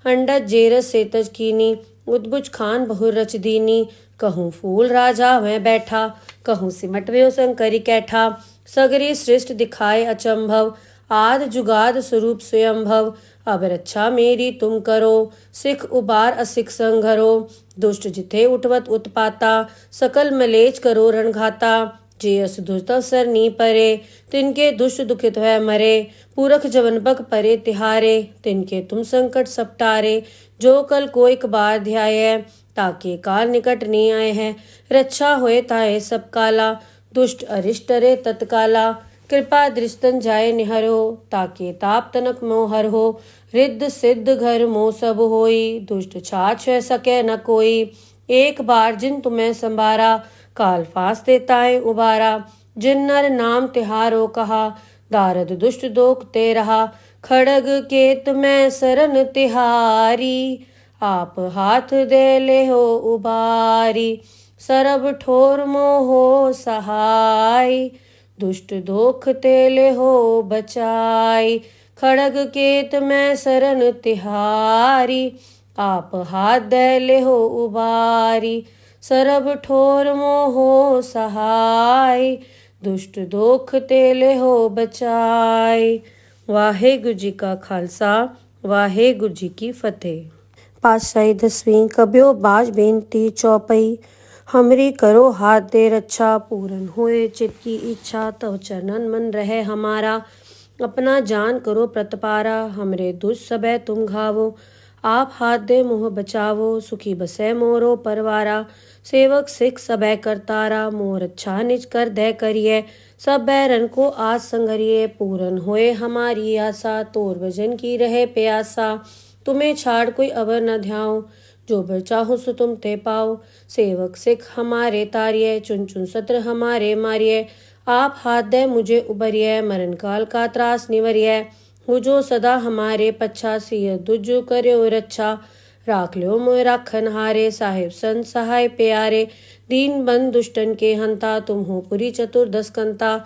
A: अंडज जेरस सेतज कीनी, उद्भुज खान बहुर रच दीनी। कहूँ फूल राजा वह बैठा, कहूँ सिमट व्यो शंकरी कैठा। सगरी सृष्ट दिखाए अचंभव, आद जुगाद स्वरूप स्वयंभव। अब रक्षा मेरी तुम करो, सिख उबार असिख संघरो। दुष्ट जिथे उठवत उत्पाता, सकल मलेच करो रणघाता। जे अस दुष्ट अवसर नी परे, तिनके दुष्ट दुखित है मरे। पूरख जवन बग परे तिहारे, तिनके तुम संकट सपटारे। जो कल को एक बार ध्याय, ताके काल निकट नहीं आए हैं। रक्षा होए ताए सब काला, दुष्ट अरिष्ट रे तत्काला। कृपा दृष्टन जाए निहरो, ताके ताप तनक मोहर हो। रिद्ध सिद्ध घर मोह सब होई, दुष्ट छाछ सके न कोई। एक बार जिन तुम्हें संभारा, काल फास देताए उबारा। जिन नर नाम तिहारो कहा, दारद दुष्ट दोख ते रहा। खड़ग केत मैं सरन तिहारी, आप हाथ दे ले हो उबारी। सरब ठोर मोहो सहाय, दुष्ट दोख ते ले हो बचाई। खड़ग केत मैं सरन तिहारी, आप हाथ दे ले हो उबारी। सरब ठोर मोहो सहाय, दुष्ट दोख ते ले हो बचाई। वाहेगुरु जी का खालसा, वाहेगुरु जी की फतेह। पातशाही दसवीं कबियो बाज बेनती चौपई। हमरी करो हाथ दे रक्षा, पूरन होए चित की इच्छा। तव चरणन मन रहे हमारा, अपना जान करो प्रतपारा। हमरे दुष्ट सबे तुम घावो, आप हाथ दे मोह बचावो। सुखी बसै मोरो परवारा, सेवक सिख सबै करतारा, मोर अच्छा निज कर दे करिए। सब बैरन को आज संगरिए, पूरन होए हमारी आशा। तोर भजन की रहे प्यासा, तुम्हें छाड़ कोई अवर न ध्याओ। जो बर चाहो सो तुम ते पाओ। सेवक सिख हमारे तारिये, चुन चुन सत्र हमारे मारिये। आप हाथ दे मुझे उबरिये, मरण काल का त्रास निवरिये। हो जो सदा हमारे पच्छा, सिय दुज करो रक्षा। राख लो मोय राखन हारे, साहिब संत सहाय प्यारे। दीन बंद दुष्टन के हंता, तुम हो पुरी चतुर्दश कंता।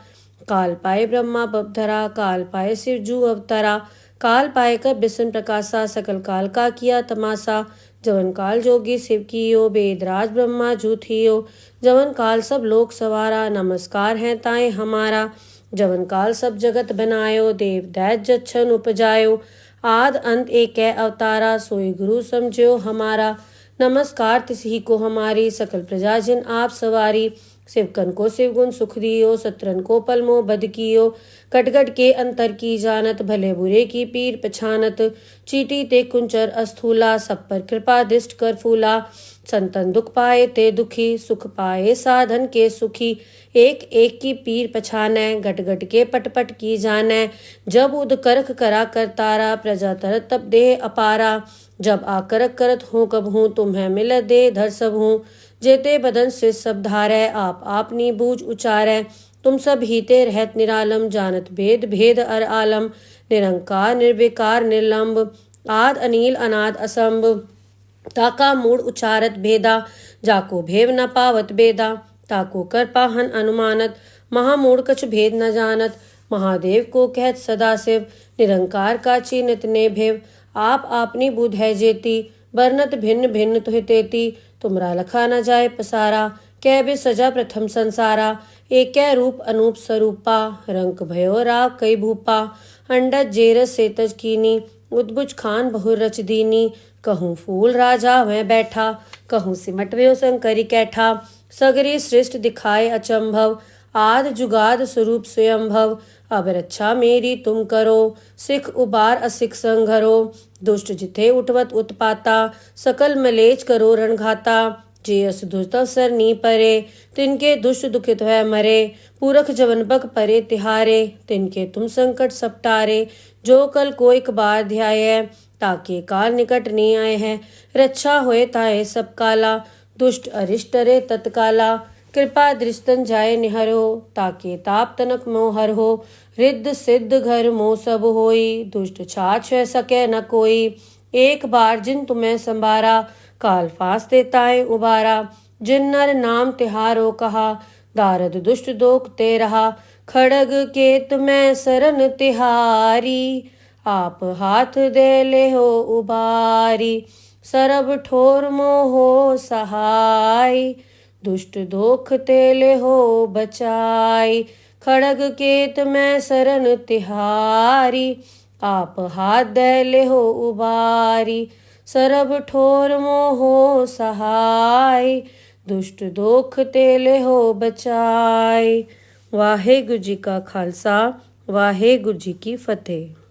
A: काल पाए ब्रह्मा बपधरा, काल पाए शिव जू अवतरा। काल पाए कर बिसन प्रकाशा, सकल काल का किया तमाशा। जवन काल जोगी शिव कियो, बेदराज ब्रह्मा जू थियो। जवन काल सब लोक सवारा, नमस्कार है ताए हमारा। जवन काल सब जगत बनायो, देव दैत जच्छन उपजायो। आद अंत एक अवतारा, सोई गुरु समझो हमारा। नमस्कार तिसही को हमारी, सकल प्रजा जिन आप सवारी। शिवकन को शिवगुण सुख दियो, सत्रन को पलमो बद कियो। कटगट के अंतर की जानत, भले बुरे की पीर पछानत। चीटी ते कुंचर अस्थूला, सब पर कृपा दृष्ट कर फूला। संतन दुख पाए ते दुखी, सुख पाए साधन के सुखी। एक एक की पीर पछानै, गट गट के पट पट की जानै। जब उद करख करा कर तारा, प्रजा तरत तब देह अपारा। जब आकरक करत हूँ कब हूँ, तुम्हें मिल दे धर सब हूँ। जेते बदन से सब धारै, आप आपनी बूझ उचारै। तुम सब हीते रहत निरालम, जानत भेद भेद अर आलम। निरंकार निर्विकार निर्लंब, आद अनील अनाद असंभ। ताका मूड उचारत भेदा, जाको भेव न पावत बेदा। ताको कर पाहन अनुमानत, महामूढ़ कछ भेद न जानत। महादेव को कहत सदाशिव, निरंकार का चीनत ने भेव। आप आपनी बुध है जेती, बरनत भिन्न भिन्न तुहि तेती। तुमरा लखा न जाय पसारा, कै बे सजा प्रथम संसारा। एक रूप अनूप स्वरूपा, रंक भयो राव कई भूपा। अंडज जेरस सेतज कीनी, उद्भुज खान बहु रच दीनी। कहूँ फूल राजा वह बैठा, कहूँ सिमट व्यो शंकरी कैठा। सगरी सृष्ट दिखाए अचंभव, आद जुगाद स्वरूप स्वयंभव। अब रक्षा मेरी तुम करो, सिख उबार असिख संघरो। दुष्ट जिथे उठवत उत्पाता, सकल मलेच करो रणघाता। जे अस दुष्ट अवसर नी परे, तिनके दुष्ट दुखित है मरे। पूरख जवन बग परे तिहारे, तिनके तुम संकट सपटारे। जो कल को एक बार ध्याय, ताके काल निकट नहीं आए हैं। रक्षा होए ताए सब काला, दुष्ट अरिष्ट रे तत्काला। कृपा दृष्टन जाय निहरो, ताके ताप तनक मोहर हो। रिद्ध सिद्ध घर मोह सब होई, दुष्ट छाछ सके न कोई। एक बार जिन तुम्हें संभारा, काल फास देताए उबारा। जिन नर नाम तिहारो कहा, दारद दुष्ट दोख ते रहा। खड़ग केत में सरन तिहारी, आप हाथ दे ले हो उबारी। सरब ठोर मोहो सहाय, दुष्ट दोख तेले हो बचाई। खड़ग केत में सरन तिहारी, आप हाथ दे ले हो उबारी। सरब ठोर मोहो सहाय, दुष्ट दोख तेले हो बचाई। वाहेगुरु जी का खालसा, वाहेगुरु जी की फतेह।